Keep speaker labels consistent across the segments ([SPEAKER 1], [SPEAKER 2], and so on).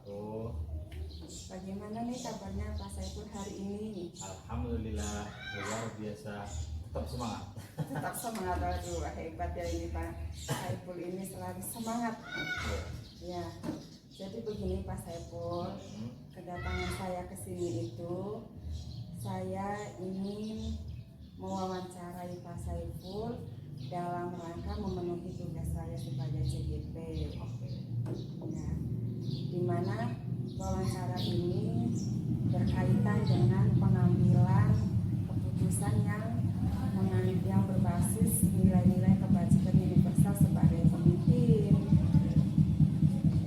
[SPEAKER 1] wabarakatuh.
[SPEAKER 2] Bagaimana nih kabarnya Pak Saiful hari ini?
[SPEAKER 1] Alhamdulillah luar biasa, tetap semangat.
[SPEAKER 2] Tetap semangat, aduh hebat ya ini Pak Saiful ini selalu semangat. Ya, jadi begini Pak Saiful, kedatangan saya ke sini itu saya ingin mewawancarai Pak Saiful dalam rangka memenuhi tugas saya sebagai CGP. Ya, di mana wawancara ini berkaitan dengan pengambilan keputusan yang berbasis nilai-nilai kebajikan universal sebagai pemimpin.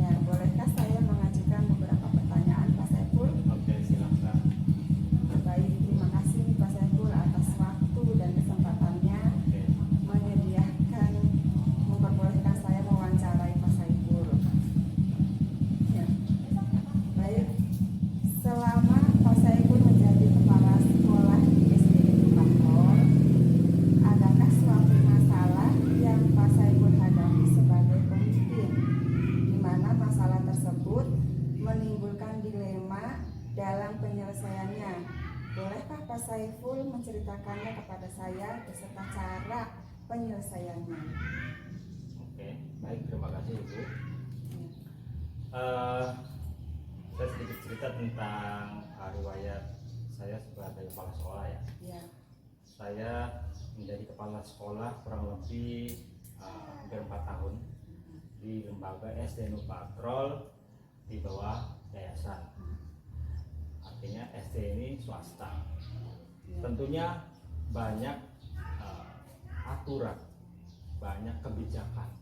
[SPEAKER 2] Ya, bolehkah saya mengajukan beberapa pertanyaan Pak Saiful?
[SPEAKER 1] Oke, silakan.
[SPEAKER 2] Baik, terima kasih Pak Saiful atas waktu dan kesempatannya menyediakan memperbolehkan saya mewawancarai Pak Saiful. Ya. Baik, selama Pak Saiful menjadi kepala sekolah di SD Negeri Bangkor, adakah suatu masalah yang Pak Saiful hadapi sebagai pemimpin, di mana masalah tersebut menimbulkan dilema dalam penyelesaiannya? Bolehkah Pak Saiful menceritakannya kepada saya beserta cara penyelesaiannya?
[SPEAKER 1] Oke, baik, terima kasih Ibu. Saya sedikit cerita tentang riwayat saya sebagai kepala sekolah ya.
[SPEAKER 2] Ya.
[SPEAKER 1] Saya menjadi kepala sekolah kurang lebih hampir 4 tahun di lembaga SD Nu Patrol di bawah yayasan. Artinya SD ini swasta. Tentunya banyak aturan, banyak kebijakan,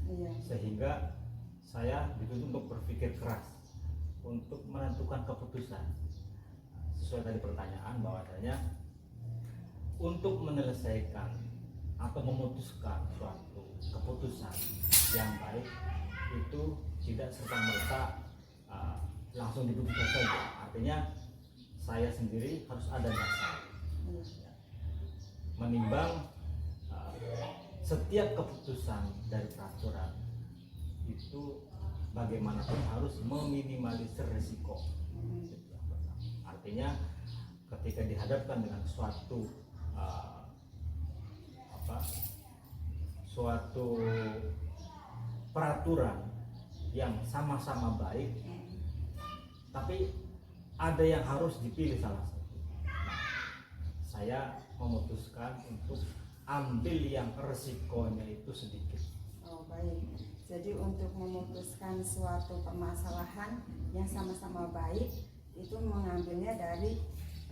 [SPEAKER 2] Iya.
[SPEAKER 1] sehingga saya dituntut untuk berpikir keras untuk menentukan keputusan. Sesuai tadi pertanyaan bahwasanya untuk menyelesaikan atau memutuskan suatu keputusan yang baik itu tidak serta-merta langsung diputuskan saja. Artinya saya sendiri harus ada dasar, menimbang setiap keputusan dari peraturan itu bagaimanapun harus meminimalisir risiko. Artinya ketika dihadapkan dengan suatu suatu peraturan yang sama-sama baik, tapi ada yang harus dipilih salah satu. Saya memutuskan untuk ambil yang resikonya itu sedikit.
[SPEAKER 2] Oh, baik. Jadi untuk memutuskan suatu permasalahan yang sama-sama baik itu mengambilnya dari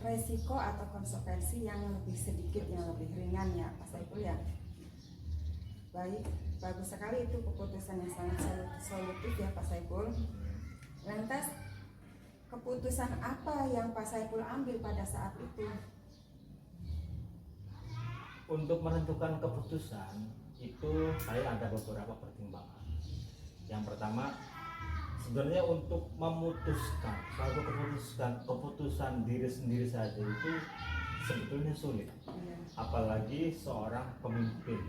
[SPEAKER 2] resiko atau konsekuensi yang lebih sedikit, yang lebih ringan ya Pak Saiful ya. Baik, bagus sekali itu keputusan yang sangat solutif ya Pak Saiful. Lantas keputusan apa yang Pak Saiful ambil pada saat itu?
[SPEAKER 1] Untuk menentukan keputusan itu saya ada beberapa pertimbangan. Yang pertama, sebenarnya untuk memutuskan suatu keputusan diri sendiri saja itu sebetulnya sulit. Apalagi seorang pemimpin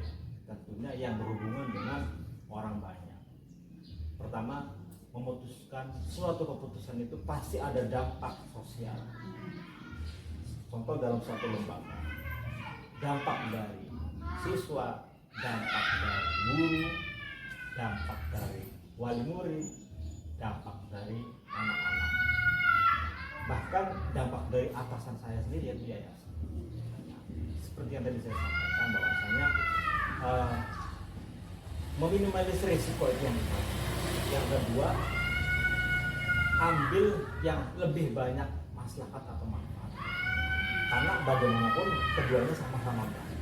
[SPEAKER 1] tentunya yang berhubungan dengan orang banyak. Pertama, memutuskan suatu keputusan itu pasti ada dampak sosial. Contoh dalam suatu lembaga, dampak dari siswa, dampak dari guru, dampak dari wali murid, dampak dari anak-anak, bahkan dampak dari atasan saya sendiri yaitu yayasan. Seperti yang tadi saya sampaikan bahwasanya meminimalisir risiko itu yang pertama. Yang kedua, ambil yang lebih banyak maslahat atau manfaat, karena bagaimanapun keduanya sama-sama baik.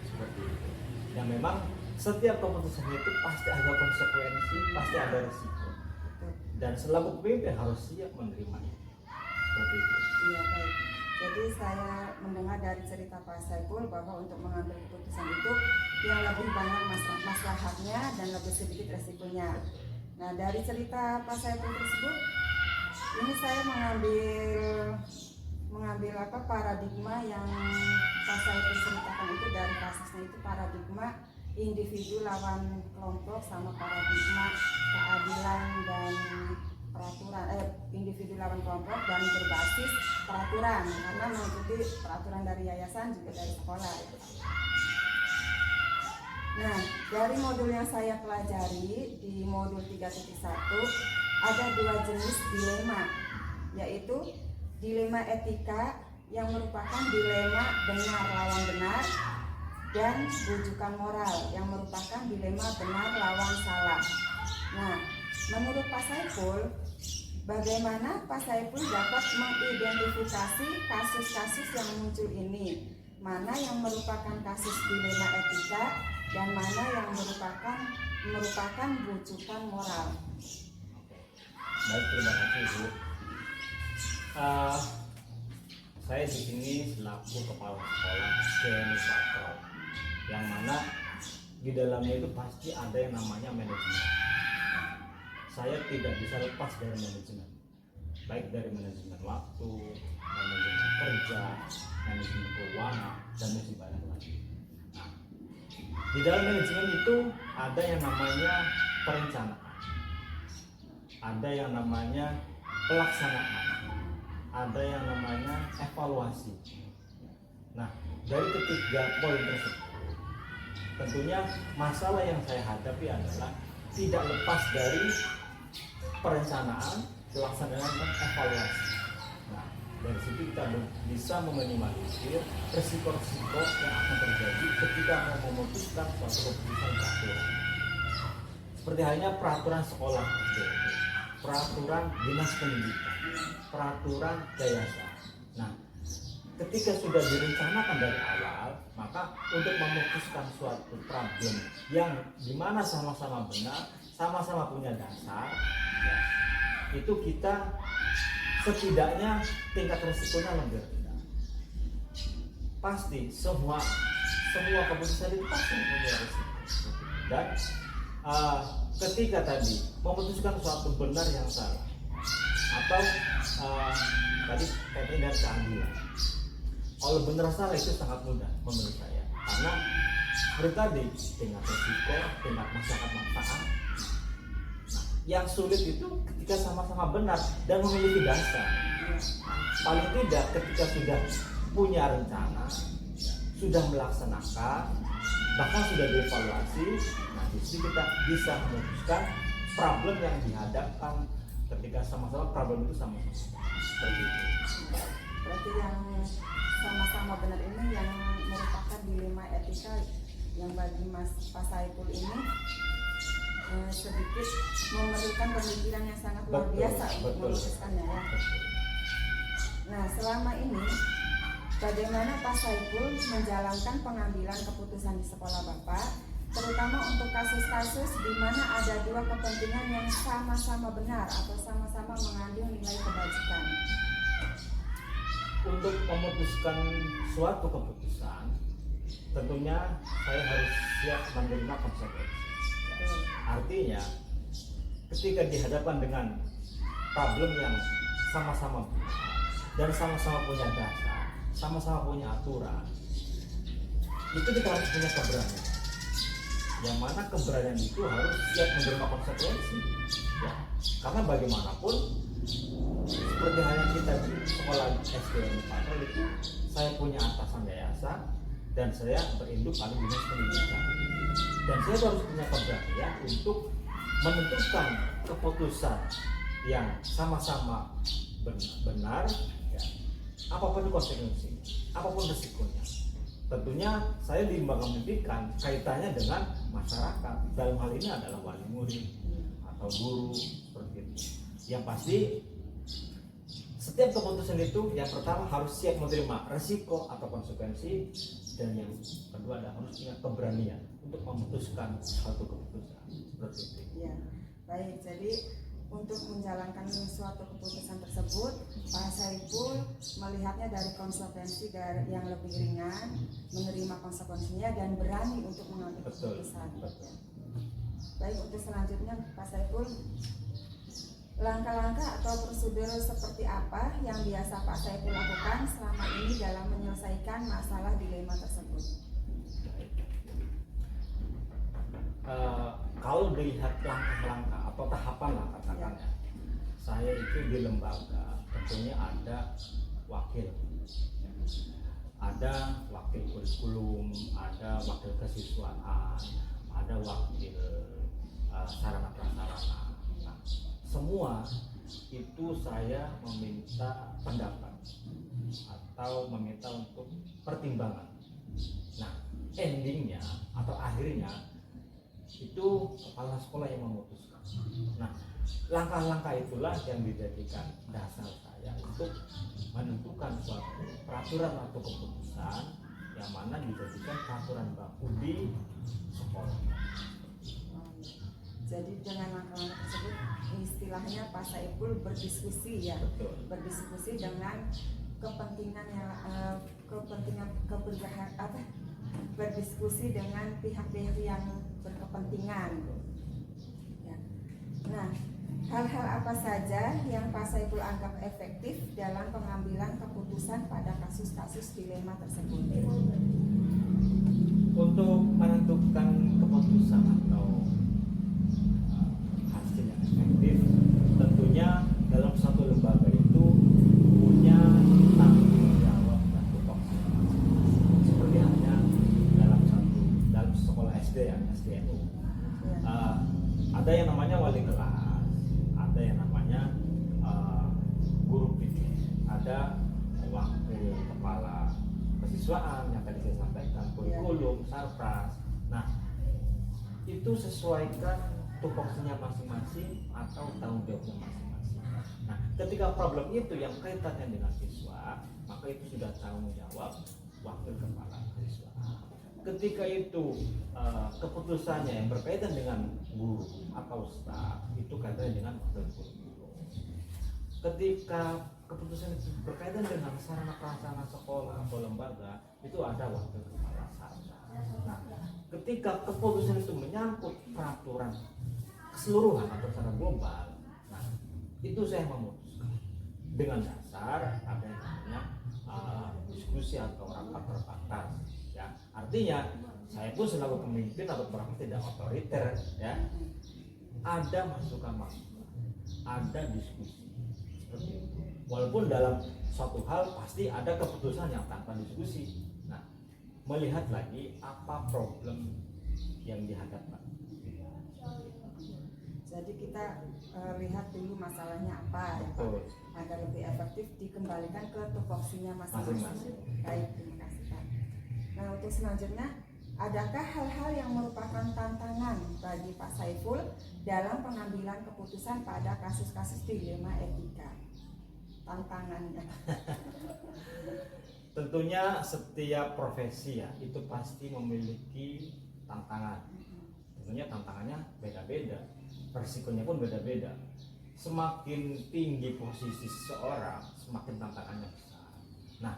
[SPEAKER 1] Seperti itu. Dan memang setiap keputusan itu pasti ada konsekuensi, pasti ada risiko. Dan selaku pemimpin harus siap menerima itu. Seperti itu.
[SPEAKER 2] Iya, baik. Jadi saya mendengar dari cerita Pak Saiful bahwa untuk mengambil keputusan itu yang lebih banyak maslahatnya dan lebih sedikit resikonya. Nah, dari cerita Pak Saiful tersebut, ini saya mengambil paradigma yang Pak Saiful ceritakan itu dari kasusnya itu paradigma individu lawan kelompok sama paradigma keadilan dan peraturan dilawan kelompok dan berbasis peraturan karena mengikuti peraturan dari yayasan juga dari sekolah. Nah, dari modul yang saya pelajari di modul 3.1 ada 2 jenis dilema, yaitu dilema etika yang merupakan dilema benar lawan benar dan rujukan moral yang merupakan dilema benar lawan salah. Nah, menurut Pak Saiful, bagaimana Pak Saiful dapat mengidentifikasi kasus-kasus yang muncul ini? Mana yang merupakan kasus dilema etika dan mana yang merupakan rujukan moral?
[SPEAKER 1] Baik, terima kasih Bu. Saya di sini selaku kepala sekolah SDN Patrol, yang mana di dalamnya itu pasti ada yang namanya manajemen. Saya tidak bisa lepas dari manajemen, baik dari manajemen waktu, manajemen kerja, manajemen keuangan, dan masih banyak lagi. Nah, di dalam manajemen itu ada yang namanya perencanaan, ada yang namanya pelaksanaan, ada yang namanya evaluasi. Nah, dari ketiga poin tersebut, tentunya masalah yang saya hadapi adalah tidak lepas dari perencanaan, pelaksanaan, dan evaluasi. Nah, dari situ kita bisa meminimalisir resiko-resiko yang akan terjadi ketika mau memutuskan suatu keputusan peraturan. Seperti halnya peraturan sekolah, peraturan dinas pendidikan, peraturan yayasan. Nah, ketika sudah direncanakan dari awal, maka untuk memutuskan suatu problem yang dimana sama-sama benar, sama-sama punya dasar, ya, itu kita setidaknya tingkat resikonya lebih rendah. Pasti semua keputusan itu pasti punya resiko. Dan ketika tadi memutuskan suatu benar yang salah, atau tadi kaitannya dengan keadilan, kalau benar salah itu sangat mudah menurut saya, karena seperti tadi tingkat resiko, tingkat masyarakat manfaat. Nah, yang sulit itu ketika sama-sama benar dan memiliki dasar. Paling tidak ketika sudah punya rencana, sudah melaksanakan, bahkan sudah dievaluasi, nah disitu kita bisa memutuskan problem yang dihadapkan ketika sama-sama problem itu sama-sama seperti itu.
[SPEAKER 2] Berarti yang sama-sama benar ini yang merupakan dilema etika yang bagi Mas Pak Saiful ini sedikit memerlukan pemikiran yang sangat luar biasa untuk memutuskannya ya. Nah, selama ini bagaimana Pak Saiful menjalankan pengambilan keputusan di sekolah Bapak, terutama untuk kasus-kasus di mana ada dua kepentingan yang sama-sama benar atau sama-sama mengandung nilai kebajikan?
[SPEAKER 1] Untuk memutuskan suatu keputusan, tentunya saya harus siap menerima konsekuensi. Artinya, ketika dihadapkan dengan problem yang sama-sama benar dan sama-sama punya dasar, sama-sama punya aturan, itu kita harus punya keberanian. Yang mana keberanian itu harus siap menerima konsekuensi. Ya, karena bagaimanapun, seperti halnya kita di sekolah SDN Patrol itu, saya punya atasan yayasan dan saya berinduk pada dinas pendidikan. Dan saya harus punya keberanian untuk menentukan keputusan yang sama-sama benar, ya, apapun konsekuensi, apapun resikonya. Tentunya saya di lembaga pendidikan kaitannya dengan masyarakat. Dalam hal ini adalah wali murid atau guru seperti itu. Yang pasti setiap keputusan itu yang pertama harus siap menerima resiko atau konsekuensi, dan yang kedua adalah harus punya keberanian untuk memutuskan suatu keputusan seperti itu.
[SPEAKER 2] Ya, baik. Jadi untuk menjalankan suatu keputusan tersebut, Pak Saiful melihatnya dari konsekuensi yang lebih ringan, menerima konsekuensinya dan berani untuk mengambil keputusan.
[SPEAKER 1] Betul.
[SPEAKER 2] Baik, untuk selanjutnya Pak Saiful, langkah-langkah atau prosedur seperti apa yang biasa Pak Saiful lakukan selama ini dalam menyelesaikan masalah dilema tersebut?
[SPEAKER 1] Kalau dilihat langkah-langkah atau tahapan lah katakan ya, saya itu di lembaga tentunya ada wakil, ada wakil kurikulum, ada wakil kesiswaan, ada wakil sarana prasarana. Nah, semua itu saya meminta pendapat atau meminta untuk pertimbangan. Nah, endingnya atau akhirnya itu kepala sekolah yang memutuskan. Nah, langkah-langkah itulah yang dijadikan dasar saya untuk menentukan suatu peraturan atau keputusan yang mana dijadikan peraturan baku di sekolah.
[SPEAKER 2] Jadi dengan langkah-langkah tersebut istilahnya Pak Saiful berdiskusi ya,
[SPEAKER 1] Betul.
[SPEAKER 2] berdiskusi dengan kepentingan yang kepentingan apa? Berdiskusi dengan pihak-pihak yang berkepentingan. Ya. Nah, hal-hal apa saja yang Pak Saiful anggap efektif dalam pengambilan keputusan pada kasus-kasus dilema tersebut?
[SPEAKER 1] Untuk menentukan keputusan atau hasil yang efektif, tentunya dalam satu lembaga itu punya tanggung jawab dan tupoksi. Seperti halnya dalam sekolah SD ya, SDNU. Ada yang namanya wali kelas, ada yang namanya guru PD, ada wakil kepala kesiswaan yang tadi saya sampaikan, kurikulum, sarpras. Nah, itu sesuaikan tupoksinya masing-masing atau tanggung jawabnya masing-masing. Nah, ketika problem itu yang kaitannya dengan siswa, maka itu sudah tanggung jawab wakil kepala siswa. Ketika itu keputusannya yang berkaitan dengan guru atau staf, itu kaitannya dengan wakil guru. Ketika keputusan itu berkaitan dengan sarana prasarana sekolah atau lembaga, itu ada wakil kepala sarana. Nah, ketika keputusan itu menyangkut peraturan keseluruhan atau secara global, nah itu saya memutuskan dengan dasar ada yang namanya diskusi atau rapat terbatas. Ya, artinya saya pun selaku pemimpin atau berapa tidak otoriter, ya, ada masukan-masukan, ada diskusi seperti itu. Walaupun dalam suatu hal pasti ada keputusan yang tanpa diskusi. Nah, melihat lagi apa problem yang dihadapkan.
[SPEAKER 2] Jadi kita lihat dulu masalahnya apa, ya,
[SPEAKER 1] Betul.
[SPEAKER 2] Pak, agar lebih efektif dikembalikan ke tupoksinya masing-masing. Baik, terima kasih Pak. Nah, untuk selanjutnya, adakah hal-hal yang merupakan tantangan bagi Pak Saiful dalam pengambilan keputusan pada kasus-kasus dilema etika? Tantangannya.
[SPEAKER 1] Tentunya setiap profesi ya itu pasti memiliki tantangan. Tentunya tantangannya beda-beda, resikonya pun beda-beda. Semakin tinggi posisi seseorang, semakin tantangannya besar. Nah,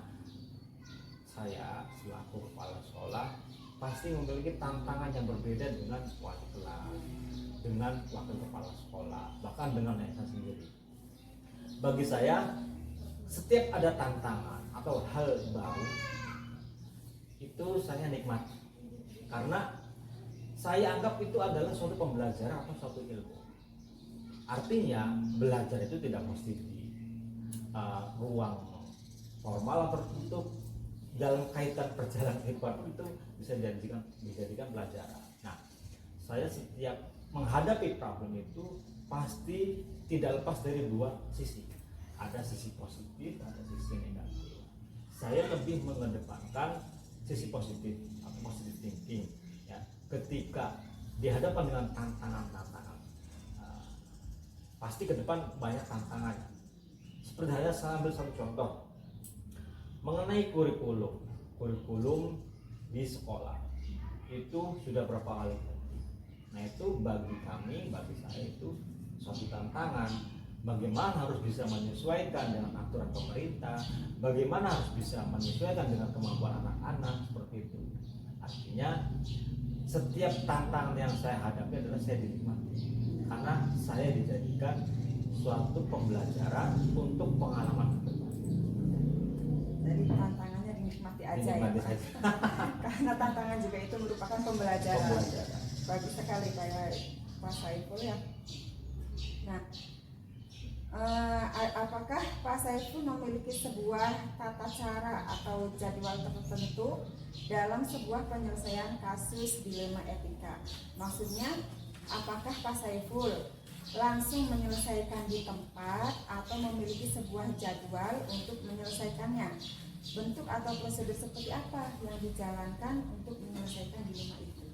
[SPEAKER 1] saya selaku kepala sekolah pasti memiliki tantangan yang berbeda dengan wali kelas, dengan wakil kepala sekolah, bahkan dengan saya sendiri. Bagi saya, setiap ada tantangan atau hal baru itu saya nikmati, karena saya anggap itu adalah suatu pembelajaran atau suatu ilmu. Artinya belajar itu tidak mesti di ruang formal atau tertutup. Dalam kaitan perjalanan kehidupan itu bisa dijadikan pelajaran. Nah, saya setiap menghadapi problem itu pasti tidak lepas dari dua sisi. Ada sisi positif, ada sisi negatif. Saya lebih mengedepankan sisi positif atau positive thinking. Ya, ketika dihadapkan dengan tantangan-tantangan, pasti ke depan banyak tantangan. Seperti halnya saya ambil satu contoh mengenai kurikulum di sekolah itu sudah berapa kali. Nah, itu bagi kami, bagi saya itu suatu tantangan. Bagaimana harus bisa menyesuaikan dengan aturan pemerintah, bagaimana harus bisa menyesuaikan dengan kemampuan anak-anak, seperti itu. Artinya setiap tantangan yang saya hadapi adalah saya dinikmati, karena saya dijadikan suatu pembelajaran untuk pengalaman ke depan.
[SPEAKER 2] Jadi tantangannya dinikmati aja ya Pak. Karena tantangan juga itu merupakan pembelajaran. Bagus sekali Pak Saiful ya. Nah, apakah Pak Saiful memiliki sebuah tata cara atau jadwal tertentu dalam sebuah penyelesaian kasus dilema etika? Maksudnya, apakah Pak Saiful langsung menyelesaikan di tempat atau memiliki sebuah jadwal untuk menyelesaikannya? Bentuk atau prosedur seperti apa yang dijalankan untuk menyelesaikan dilema itu?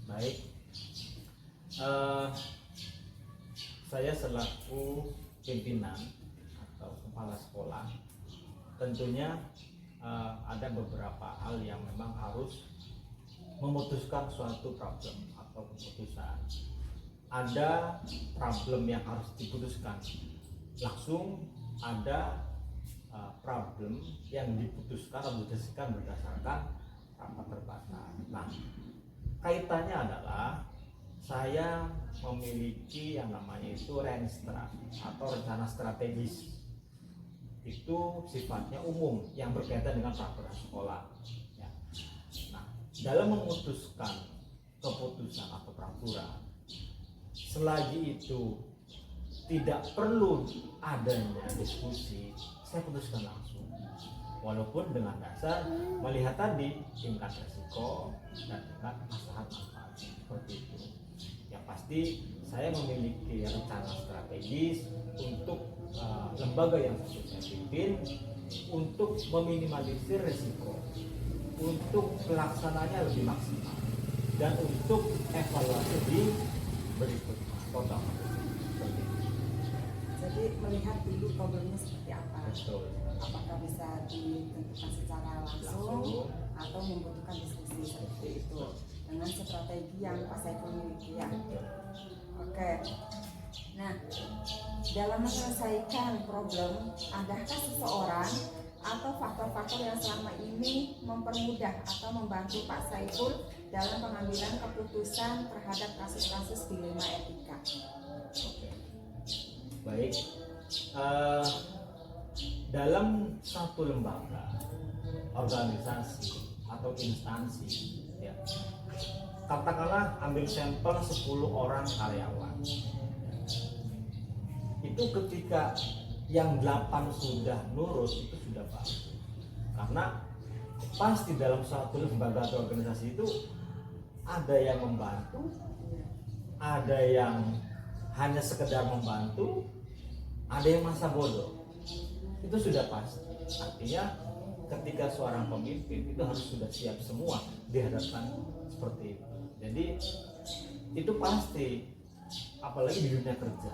[SPEAKER 1] Baik, saya selaku pimpinan atau kepala sekolah tentunya ada beberapa hal yang memang harus memutuskan suatu problem atau keputusan. Ada problem yang harus diputuskan langsung, ada problem yang diputuskan atau didiskusikan berdasarkan rapat terbatas. Nah, kaitannya adalah saya memiliki yang namanya itu Renstra atau rencana strategis. Itu sifatnya umum yang berkaitan dengan peraturan sekolah. Ya. Nah, dalam memutuskan keputusan atau peraturan, selagi itu tidak perlu adanya diskusi, saya putuskan langsung. Walaupun dengan dasar melihat tadi tingkat resiko dan tingkat maslahat manfaat seperti itu. Yang pasti saya memiliki rencana strategis untuk lembaga yang saya pimpin untuk meminimalisir risiko, untuk pelaksananya lebih maksimal, dan untuk evaluasi di berikutnya total.
[SPEAKER 2] Jadi melihat dulu problemnya seperti apa.
[SPEAKER 1] Betul.
[SPEAKER 2] Apakah bisa ditentukan secara langsung atau membutuhkan diskusi seperti itu dengan strategi yang Pak Saiful miliki ya. Oke. Nah, dalam menyelesaikan problem, adakah seseorang atau faktor-faktor yang selama ini mempermudah atau membantu Pak Saiful dalam pengambilan keputusan terhadap kasus-kasus dilema etika?
[SPEAKER 1] Oke. Baik, dalam satu lembaga, organisasi atau instansi, ya, katakanlah ambil sampel 10 orang karyawan, itu ketika yang 8 sudah nurut itu sudah bagus, karena pasti dalam suatu lembaga atau organisasi itu ada yang membantu, ada yang hanya sekedar membantu, ada yang masa bodoh. Itu sudah pasti. Artinya ketika seorang pemimpin itu harus sudah siap semua dihadapkan seperti itu. Jadi itu pasti, apalagi di dunia kerja.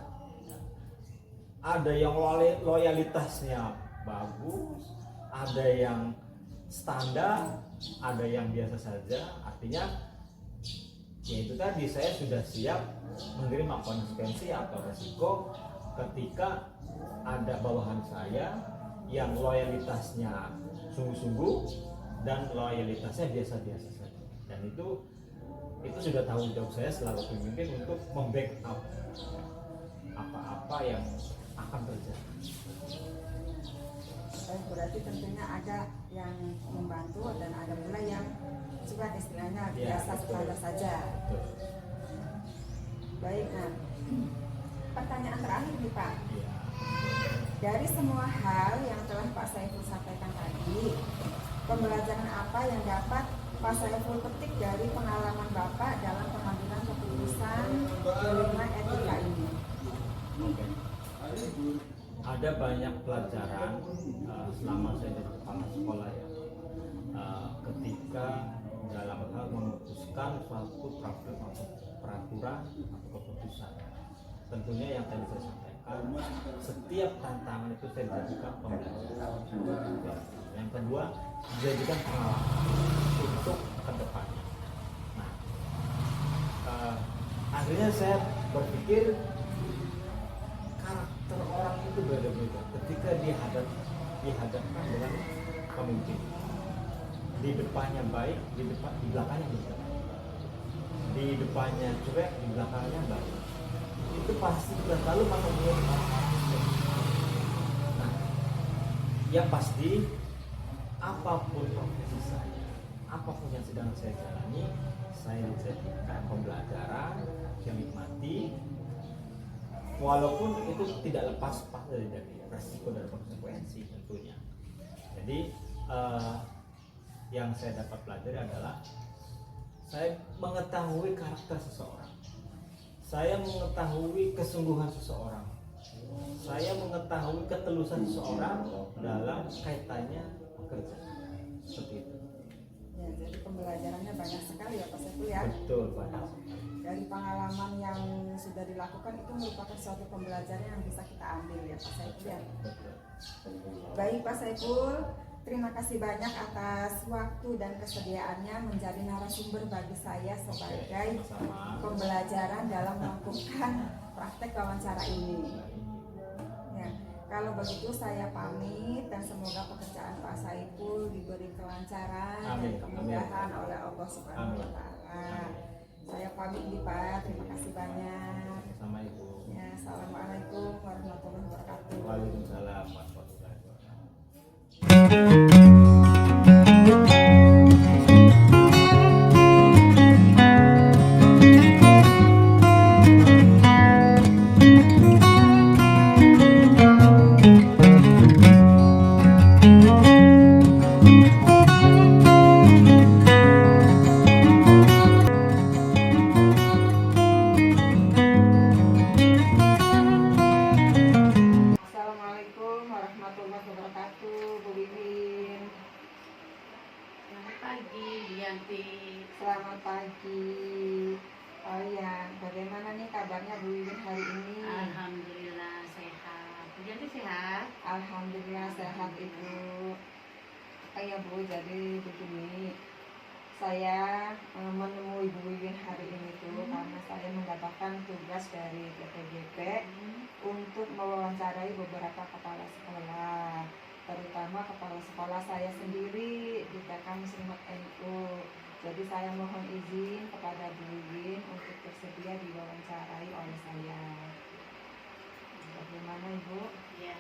[SPEAKER 1] Ada yang loyalitasnya bagus, ada yang standar, ada yang biasa saja. Artinya ya itu tadi, saya sudah siap menerima konsekuensi atau resiko ketika ada bawahan saya yang loyalitasnya sungguh-sungguh dan loyalitasnya biasa-biasa saja. Dan itu sudah tanggung jawab saya selalu pemimpin untuk membackup apa-apa yang akan terjadi.
[SPEAKER 2] Berarti tentunya ada yang membantu dan ada pula yang juga istilahnya biasa standar saja.
[SPEAKER 1] Betul.
[SPEAKER 2] Baik, nah pertanyaan terakhir nih Pak.
[SPEAKER 1] Ya.
[SPEAKER 2] Dari semua hal yang telah Pak Saiful sampaikan tadi, pembelajaran apa yang dapat Pak Saiful petik dari pengalaman Bapak dalam pengambilan keputusan dilema etika ini?
[SPEAKER 1] Oke. Ada banyak pelajaran selama saya jadi kepala sekolah ya, ketika dalam hal memutuskan suatu problem atau peraturan atau keputusan. Tentunya yang tadi saya sampaikan, setiap tantangan itu saya jadikan pembelajaran. Yang kedua, dijadikan pengalaman untuk ke depannya. Nah, akhirnya saya berpikir karakter orang itu beda-beda ketika dihadapkan dengan pemimpin. Di depannya baik, di belakangnya tidak. Di depannya cuek, di belakangnya baik. Itu pasti sudah selalu menemui orang-orang. Nah, yang pasti apapun profesi saya, apapun yang sedang saya jalani, saya jadikan pembelajaran, saya nikmati walaupun itu tidak lepas dari resiko dan konsekuensi tentunya. Jadi yang saya dapat pelajari adalah saya mengetahui karakter seseorang, saya mengetahui kesungguhan seseorang, saya mengetahui ketulusan seseorang dalam kaitannya bekerja, seperti itu.
[SPEAKER 2] Ya, jadi pembelajarannya banyak sekali ya Pak Saiful ya.
[SPEAKER 1] Betul, banyak.
[SPEAKER 2] Dari pengalaman yang sudah dilakukan itu merupakan suatu pembelajaran yang bisa kita ambil ya Pak Saiful ya.
[SPEAKER 1] Betul.
[SPEAKER 2] Baik Pak Saiful, terima kasih banyak atas waktu dan kesediaannya menjadi narasumber bagi saya sebagai
[SPEAKER 1] Sama-sama.
[SPEAKER 2] pembelajaran dalam melakukan praktek wawancara ini. Ya, kalau begitu saya pamit dan semoga pekerjaan Pak Saiful diberi kelancaran
[SPEAKER 1] Amin.
[SPEAKER 2] dan kemudahan
[SPEAKER 1] Amin.
[SPEAKER 2] oleh Allah Subhanahu wa taala. Saya pamit nih Pak, terima kasih banyak.
[SPEAKER 1] Sama Ibu.
[SPEAKER 2] Ya, assalamualaikum warahmatullahi wabarakatuh.
[SPEAKER 1] Waalaikumsalam warahmatullahi wabarakatuh.
[SPEAKER 2] Assalamualaikum warahmatullahi wabarakatuh, Bu Wiwin.
[SPEAKER 3] Selamat pagi, Dianti.
[SPEAKER 2] Selamat pagi. Oh ya, bagaimana nih kabarnya Bu Wiwin hari ini?
[SPEAKER 3] Alhamdulillah sehat. Dianti sehat?
[SPEAKER 2] Alhamdulillah sehat Ibu. Oh ya Bu, jadi begini, saya menemui Bu Wiwin hari ini tuh karena saya mendapatkan tugas dari PPGP untuk mewawancarai beberapa kepala sekolah, terutama kepala sekolah saya sendiri di TK Muslimat NU. Jadi saya mohon izin kepada Bu Wiwin untuk bersedia diwawancarai oleh saya. Bagaimana Ibu?
[SPEAKER 3] Ya.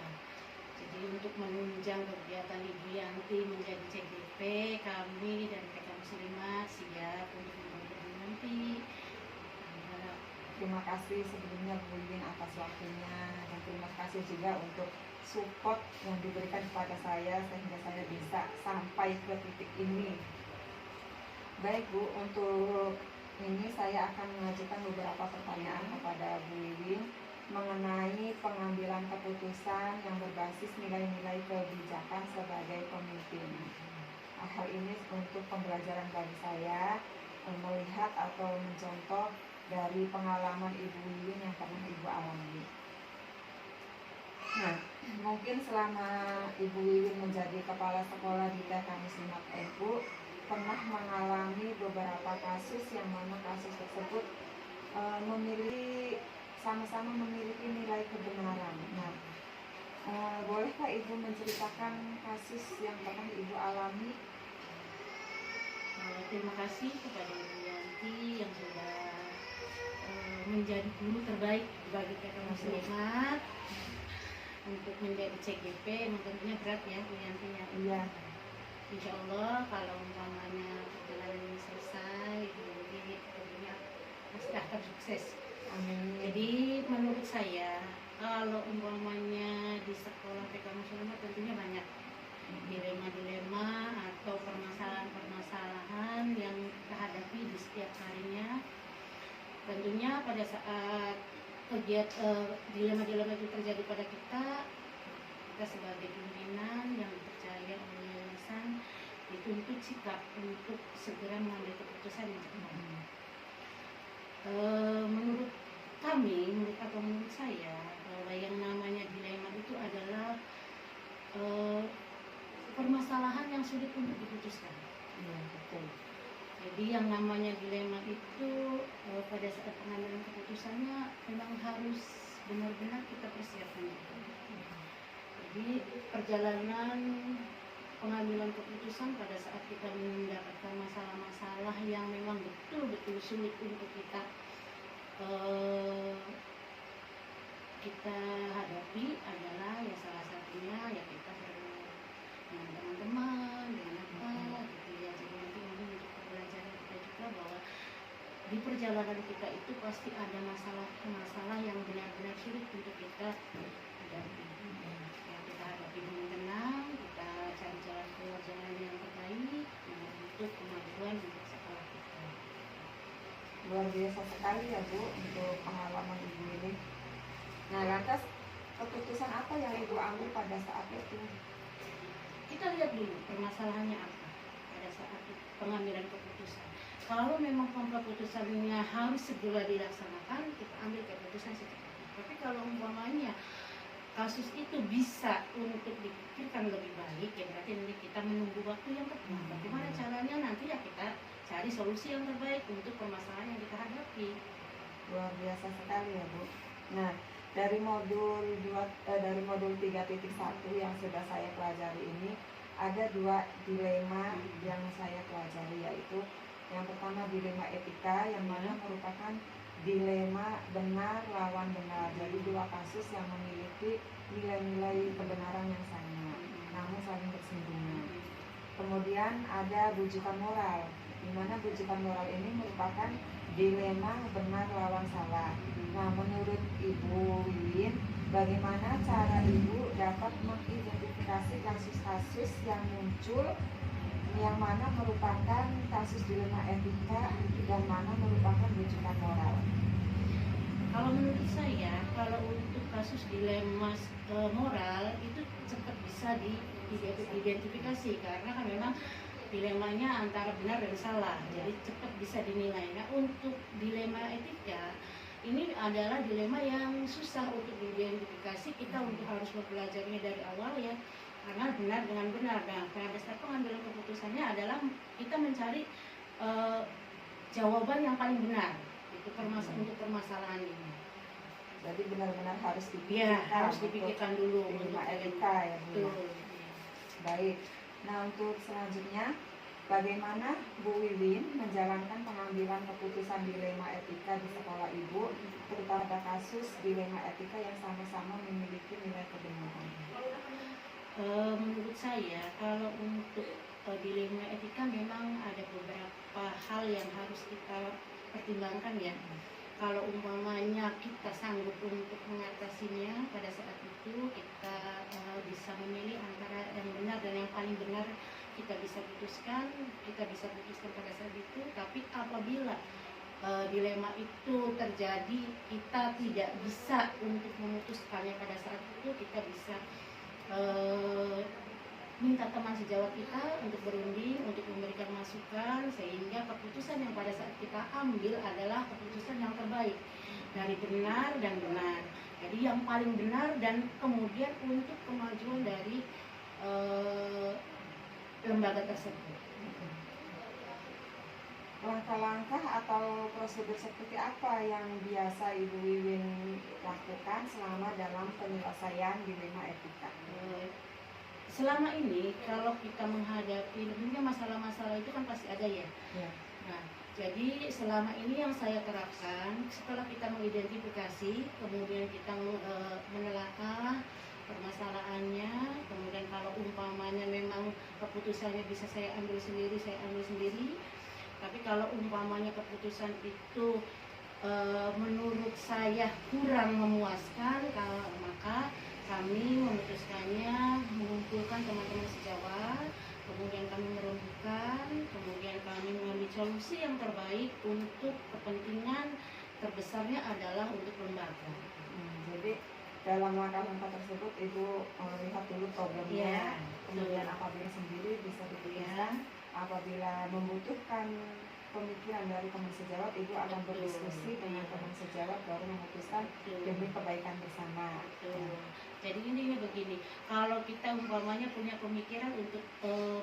[SPEAKER 3] Jadi untuk menunjang kegiatan Ibu Yanti menjadi CGP, kami dari TK Muslimat siap untuk membantu Ibu Yanti.
[SPEAKER 2] Terima kasih sebelumnya Bu Wiwin atas waktunya, dan terima kasih juga untuk support yang diberikan kepada saya sehingga saya bisa sampai ke titik ini. Baik Bu, untuk ini saya akan mengajukan beberapa pertanyaan kepada Bu Wiwin mengenai pengambilan keputusan yang berbasis nilai-nilai kebijakan sebagai pemimpin. Hal ini untuk pembelajaran bagi saya melihat atau mencontoh dari pengalaman Ibu Wiwin yang pernah Ibu alami. Nah, mungkin selama Ibu Wiwin menjadi kepala sekolah di TK Muslimat NU pernah mengalami beberapa kasus yang mana kasus tersebut sama-sama memiliki nilai kebenaran. Nah, bolehkah Ibu menceritakan kasus yang pernah Ibu alami?
[SPEAKER 3] Terima kasih kepada Ibu Yanti yang sudah menjadi guru terbaik bagi TK Muslimat untuk menjadi CGP. Memang tentunya berat ya Bu Yanti ya.
[SPEAKER 2] Iya.
[SPEAKER 3] Insya Allah kalau umpamanya perjalanan ini selesai, Ibu Yanti tentunya pasti akan sukses.
[SPEAKER 2] Amin.
[SPEAKER 3] Jadi menurut saya kalau umpamanya di sekolah TK Muslimat tentunya banyak dilema-dilema atau permasalahan-permasalahan yang kita hadapi di setiap harinya. Tentunya pada saat dilema-dilema itu terjadi pada kita sebagai pimpinan yang dipercaya oleh yayasan dituntut sikap untuk segera mengambil keputusan yang cepat. Menurut kami, menurut saya, bahwa yang namanya dilema itu adalah permasalahan yang sulit untuk diputuskan.
[SPEAKER 2] Iya, betul.
[SPEAKER 3] Jadi yang namanya dilema itu pada saat pengambilan keputusannya memang harus benar-benar kita persiapkan. Jadi perjalanan pengambilan keputusan pada saat kita mendapatkan masalah-masalah yang memang betul-betul sulit untuk kita hadapi adalah ya salah satunya ya kita dengan teman-teman, dengan apa gitu ya. Jadi nanti mungkin untuk pembelajaran kita juga bahwa di perjalanan kita itu pasti ada masalah-masalah yang benar-benar sulit untuk kita hadapi. Yang kita hadapi dengan tenang, kita cari jalan keluar jalan yang terbaik untuk kemajuan untuk sekolah kita.
[SPEAKER 2] Luar biasa sekali ya Bu untuk pengalaman Ibu ini. Nah, lantas keputusan apa yang Ibu ambil pada saat itu?
[SPEAKER 3] Kita lihat dulu permasalahannya apa pada saat pengambilan keputusan. Kalau memang keputusannya harus segera dilaksanakan, kita ambil keputusan secepatnya. Tapi kalau umpamanya kasus itu bisa untuk dipikirkan lebih baik, ya berarti nanti kita menunggu waktu yang tepat. Bagaimana caranya, nanti ya kita cari solusi yang terbaik untuk permasalahan yang kita hadapi.
[SPEAKER 2] Luar biasa sekali ya Bu. Nah, dari modul 3.1 yang sudah saya pelajari ini, ada 2 dilema yang saya pelajari, yaitu yang pertama dilema etika, yang mana merupakan dilema benar lawan benar. Jadi 2 kasus yang memiliki nilai-nilai kebenaran yang sama, namun saling bersinggungan. Kemudian ada bujukan moral, di mana bujukan moral ini merupakan dilema benar lawan salah. Nah, menurut Ibu Wiwin, bagaimana cara Ibu dapat mengidentifikasi kasus-kasus yang muncul yang mana merupakan kasus dilema etika dan mana merupakan bujukan moral?
[SPEAKER 3] Kalau menurut saya, kalau untuk kasus dilema moral itu cepat bisa diidentifikasi, karena kan memang dilemanya antara benar dan salah, jadi cepat bisa dinilai. Nah, untuk dilema etika ini adalah dilema yang susah untuk diidentifikasi. Kita untuk harus mempelajarinya dari awal ya, karena benar dengan benar. Nah, pada dasar pengambilan keputusannya adalah kita mencari jawaban yang paling benar itu untuk permasalahan ini.
[SPEAKER 2] Jadi benar-benar harus
[SPEAKER 3] Ya, harus dipikirkan dulu
[SPEAKER 2] dilema
[SPEAKER 3] untuk
[SPEAKER 2] etika ya Bu.
[SPEAKER 3] Betul.
[SPEAKER 2] Baik. Nah, untuk selanjutnya, bagaimana Bu Wiwin menjalankan pengambilan keputusan dilema etika di sekolah Ibu, terutama pada kasus dilema etika yang sama-sama memiliki nilai kebenaran?
[SPEAKER 3] Menurut saya, kalau untuk dilema etika memang ada beberapa hal yang harus kita pertimbangkan ya. Kalau umpamanya kita sanggup untuk mengatasinya, pada saat itu kita bisa memilih antara yang benar dan yang paling benar, kita bisa putuskan pada saat itu. Tapi apabila dilema itu terjadi, kita tidak bisa untuk memutuskannya pada saat itu, kita bisa minta teman sejawat kita untuk berunding, untuk memberikan masukan, sehingga keputusan yang pada saat kita ambil adalah keputusan yang terbaik dari benar dan benar. Jadi yang paling benar dan kemudian untuk kemajuan dari lembaga tersebut.
[SPEAKER 2] Langkah-langkah atau prosedur seperti apa yang biasa Ibu Wiwin lakukan selama dalam penyelesaian dilema etika?
[SPEAKER 3] Selama ini kalau kita menghadapi tentunya masalah-masalah itu kan pasti ada ya.
[SPEAKER 2] Ya.
[SPEAKER 3] Nah, jadi selama ini yang saya terapkan, setelah kita mengidentifikasi, kemudian kita menelaah permasalahannya, kemudian kalau umpamanya memang keputusannya bisa saya ambil sendiri. Tapi kalau umpamanya keputusan itu menurut saya kurang memuaskan, maka kami memutuskannya mengumpulkan teman-teman sejawat, kemudian kami merundingkan, kemudian kami mengambil solusi yang terbaik untuk kepentingan terbesarnya adalah untuk lembaga.
[SPEAKER 2] Jadi dalam langkah-langkah tersebut Ibu melihat dulu problemnya, kemudian apabila sendiri bisa dipikirkan, apabila membutuhkan pemikiran dari teman sejawat, Ibu akan berdiskusi dengan teman sejawat baru memutuskan demi kebaikan bersama.
[SPEAKER 3] Jadi ini begini, kalau kita umpamanya punya pemikiran untuk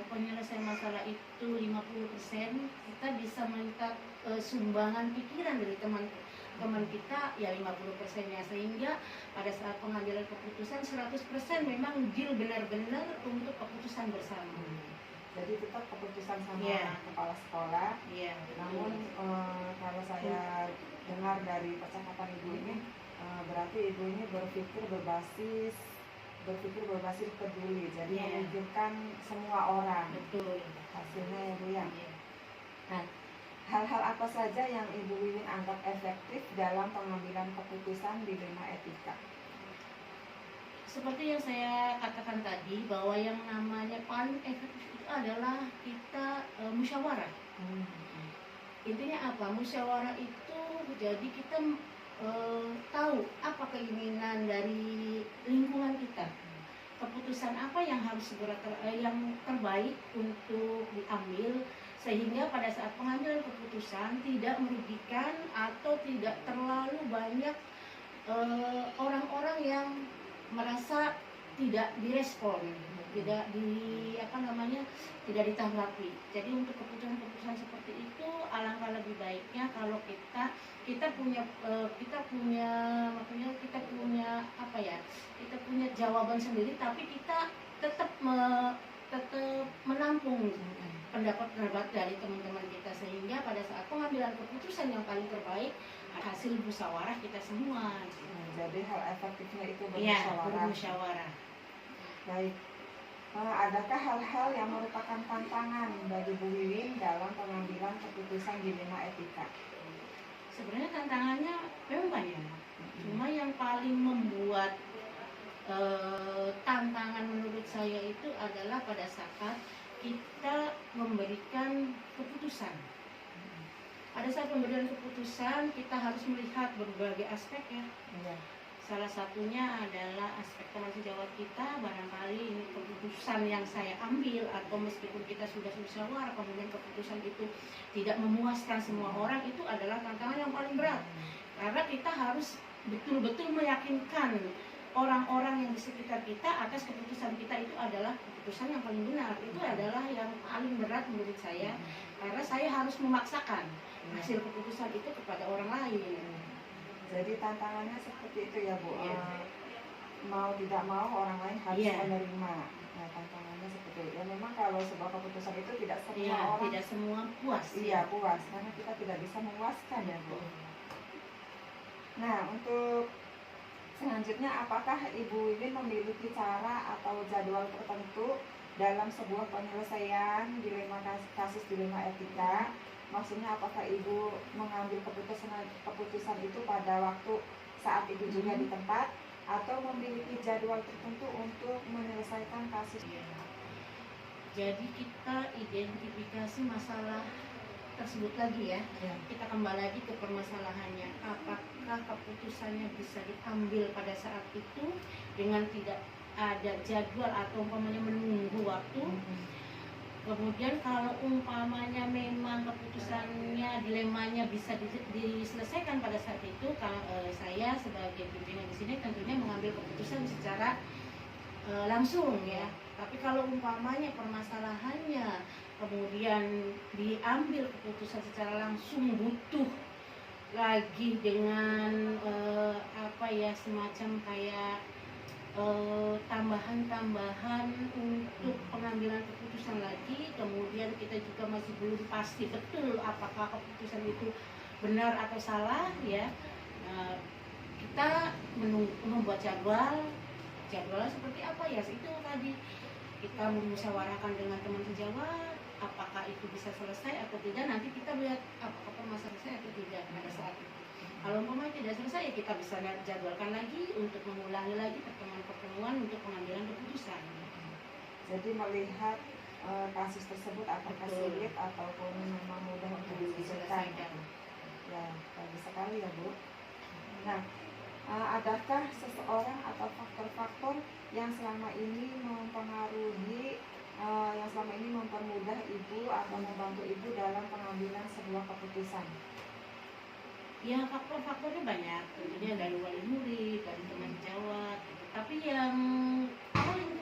[SPEAKER 3] penyelesaian masalah itu 50%, kita bisa minta sumbangan pikiran dari teman kita ya 50%-nya, sehingga pada saat pengambilan keputusan 100% memang deal benar-benar untuk keputusan bersama.
[SPEAKER 2] Jadi tetap keputusan sama kepala sekolah. Namun kalau saya dengar dari percakapan Ibu ini, berarti Ibu ini berpikir berbasis peduli, jadi memikirkan semua orang.
[SPEAKER 3] Betul.
[SPEAKER 2] Hasilnya ya Bu ya. Nah, hal-hal apa saja yang Ibu Wiwin anggap efektif dalam pengambilan keputusan dilema etika?
[SPEAKER 3] Seperti yang saya katakan tadi, bahwa yang namanya paling efektif itu adalah kita musyawarah. Intinya apa? Musyawarah itu jadi kita tahu apa keinginan dari lingkungan kita, keputusan apa yang harus segera yang terbaik untuk diambil, sehingga pada saat pengambilan keputusan tidak merugikan atau tidak terlalu banyak orang-orang yang merasa tidak direspon, tidak tidak ditanggapi. Jadi untuk keputusan-keputusan seperti itu alangkah lebih baiknya kalau kita punya jawaban sendiri, tapi kita tetap menampung pendapat-pendapat dari teman-teman kita, sehingga pada saat pengambilan keputusan yang paling terbaik hasil musyawarah kita semua.
[SPEAKER 2] Jadi hal efektifnya itu
[SPEAKER 3] Iya,
[SPEAKER 2] bermusyawarah.
[SPEAKER 3] bermusyawarah.
[SPEAKER 2] Baik. Adakah hal-hal yang merupakan tantangan bagi Bu Wiwin dalam pengambilan keputusan dilema etika?
[SPEAKER 3] Sebenarnya tantangannya memang banyak. Cuma yang paling membuat tantangan menurut saya itu adalah pada saat kita memberikan keputusan. Pada saat pemberian keputusan kita harus melihat berbagai aspek ya. Salah satunya adalah aspek teman sejawat kita. Barangkali ini keputusan yang saya ambil, atau meskipun kita sudah musyawarah kemudian keputusan itu tidak memuaskan semua orang, itu adalah tantangan yang paling berat. Karena kita harus betul-betul meyakinkan orang-orang yang di sekitar kita atas keputusan kita itu adalah keputusan yang paling benar. Itu adalah yang paling berat menurut saya, karena saya harus memaksakan hasil keputusan itu kepada orang lain.
[SPEAKER 2] Jadi tantangannya seperti itu ya Bu.
[SPEAKER 3] Iya.
[SPEAKER 2] Mau tidak mau orang lain harus
[SPEAKER 3] Iya.
[SPEAKER 2] menerima. Nah, tantangannya seperti itu. Ya memang kalau sebuah keputusan itu tidak semua
[SPEAKER 3] Iya,
[SPEAKER 2] orang
[SPEAKER 3] tidak semua puas.
[SPEAKER 2] iya puas, karena kita tidak bisa memuaskan ya Bu. Nah, untuk selanjutnya, apakah Ibu Wiwin memiliki cara atau jadwal tertentu dalam sebuah penyelesaian kasus dilema etika? Maksudnya apakah Ibu mengambil keputusan itu pada waktu saat Ibu juga di tempat, atau memiliki jadwal tertentu untuk menyelesaikan kasus?
[SPEAKER 3] Jadi kita identifikasi masalah tersebut lagi ya. Kita kembali lagi ke permasalahannya. Apakah keputusannya bisa diambil pada saat itu dengan tidak ada jadwal atau umpamanya menunggu waktu? Kemudian kalau umpamanya memang keputusannya, dilemanya bisa diselesaikan pada saat itu, saya sebagai pimpinan di sini tentunya mengambil keputusan secara langsung ya. Tapi kalau umpamanya permasalahannya kemudian diambil keputusan secara langsung, butuh lagi dengan semacam kayak tambahan-tambahan untuk pengambilan keputusan lagi, kemudian kita juga masih belum pasti betul apakah keputusan itu benar atau salah ya. Kita membuat jadwalnya seperti apa ya, itu tadi kita memusyawarahkan dengan teman sejawat apakah itu bisa selesai atau tidak. Nanti kita lihat apakah permasalahan selesai atau tidak pada saat itu. Kalau umpamanya tidak selesai, kita bisa jadwalkan lagi untuk mengulangi lagi pertemuan-pertemuan untuk pengambilan keputusan.
[SPEAKER 2] Jadi melihat kasus tersebut apakah sulit ataupun memang mudah untuk diselesaikan. Ya, bagus sekali ya Bu. Nah, adakah seseorang atau faktor-faktor yang selama ini mempengaruhi, yang selama ini mempermudah Ibu atau membantu Ibu dalam pengambilan sebuah keputusan?
[SPEAKER 3] Ya, faktor-faktornya banyak, tentunya dari wali murid, dari teman sejawat gitu. Tapi yang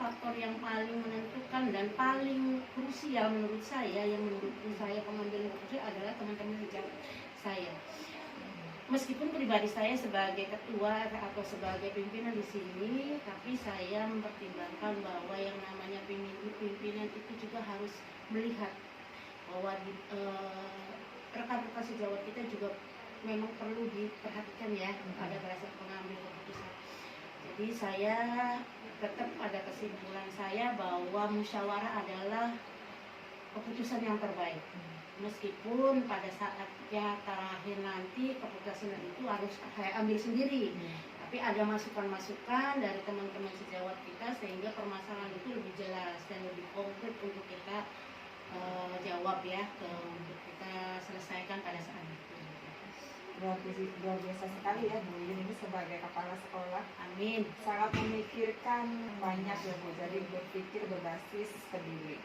[SPEAKER 3] faktor yang paling menentukan dan paling krusial menurut saya, yang mendukung saya pengambilan keputusan adalah teman-teman sejawat saya. Meskipun pribadi saya sebagai ketua atau sebagai pimpinan di sini, tapi saya mempertimbangkan bahwa yang namanya pimpinan itu juga harus melihat bahwa rekan-rekan sejawat kita juga memang perlu diperhatikan ya pada saat pengambil keputusan. Jadi saya tetap pada kesimpulan saya bahwa musyawarah adalah keputusan yang terbaik. Meskipun pada saat yang terakhir nanti keputusan itu harus saya ambil sendiri, tapi ada masukan-masukan dari teman-teman sejawat kita sehingga permasalahan itu lebih jelas dan lebih konkret untuk kita jawab ya, untuk kita selesaikan pada saat itu.
[SPEAKER 2] Luar biasa sekali ya Bu Yuyun ini sebagai kepala sekolah.
[SPEAKER 3] Amin.
[SPEAKER 2] Sangat memikirkan banyak ya Bu, jadi berpikir berbasis peduli.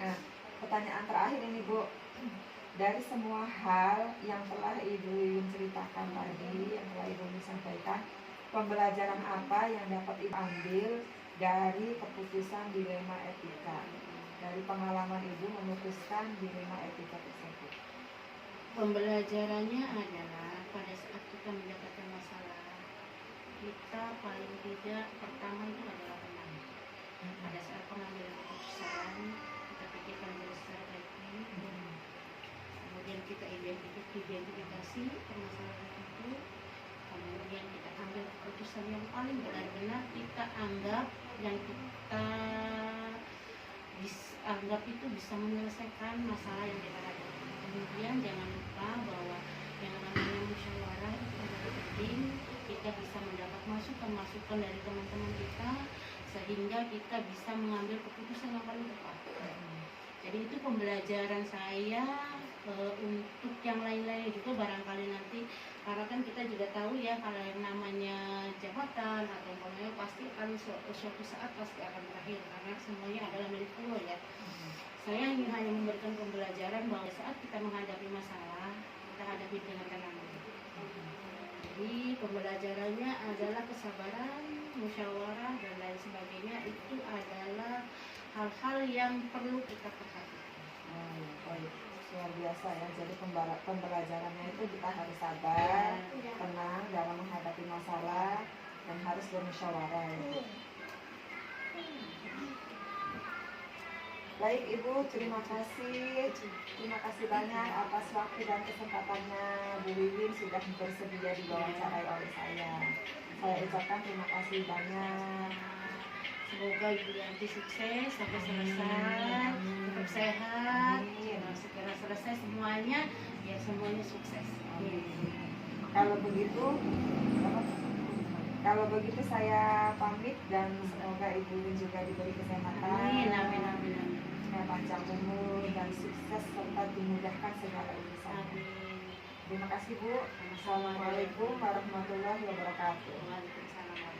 [SPEAKER 2] Nah, pertanyaan terakhir ini Bu, dari semua hal yang telah Ibu Yuyun ceritakan tadi, yang telah Ibu Yuyun sampaikan, pembelajaran apa yang dapat Ibu ambil dari keputusan dilema etika, dari pengalaman Ibu memutuskan dilema etika tersebut?
[SPEAKER 3] Pembelajarannya adalah pada saat kita mendapatkan masalah, kita paling tidak pertama itu adalah tenang. Pada saat pengambilan keputusan, kita pikirkan dulu secara baik-baik. Kemudian kita identifikasi permasalahan itu. Kemudian kita ambil keputusan yang paling benar-benar kita anggap yang kita anggap itu bisa menyelesaikan masalah yang kita hadapi. Kemudian jangan lupa bahwa yang namanya musyawarah itu adalah penting. Kita bisa mendapat masukan-masukan dari teman-teman kita sehingga kita bisa mengambil keputusan yang paling tepat. Jadi itu pembelajaran saya untuk yang lain-lain juga barangkali nanti, karena kan kita juga tahu ya kalau yang namanya jabatan atau umpamanya pasti akan suatu saat pasti akan berakhir karena semuanya adalah milik Allah ya. Saya ingin hanya memberikan pembelajaran bahwa saat kita menghadapi masalah, kita hadapi dengan tenang. Jadi pembelajarannya adalah kesabaran, musyawarah dan lain sebagainya, itu adalah hal-hal yang perlu kita perhatikan.
[SPEAKER 2] Baik, luar biasa ya. Jadi pembelajarannya itu kita harus sabar, tenang dalam menghadapi masalah dan harus bermusyawarah ya. Baik Ibu, terima kasih banyak atas waktu dan kesempatannya Bu Wiwin sudah bersedia diwawancarai oleh saya. Saya ucapkan terima kasih banyak.
[SPEAKER 3] Semoga Ibu Yanti sukses sampai selesai, tetap sehat, segera selesai semuanya, ya semuanya sukses.
[SPEAKER 2] Kalau begitu saya pamit dan semoga Ibu juga diberi kesehatan.
[SPEAKER 3] Amin.
[SPEAKER 2] Panjang umur dan sukses serta dimudahkan segala urusan. Terima kasih Bu. Assalamualaikum warahmatullahi wabarakatuh.
[SPEAKER 3] Waalaikumsalam.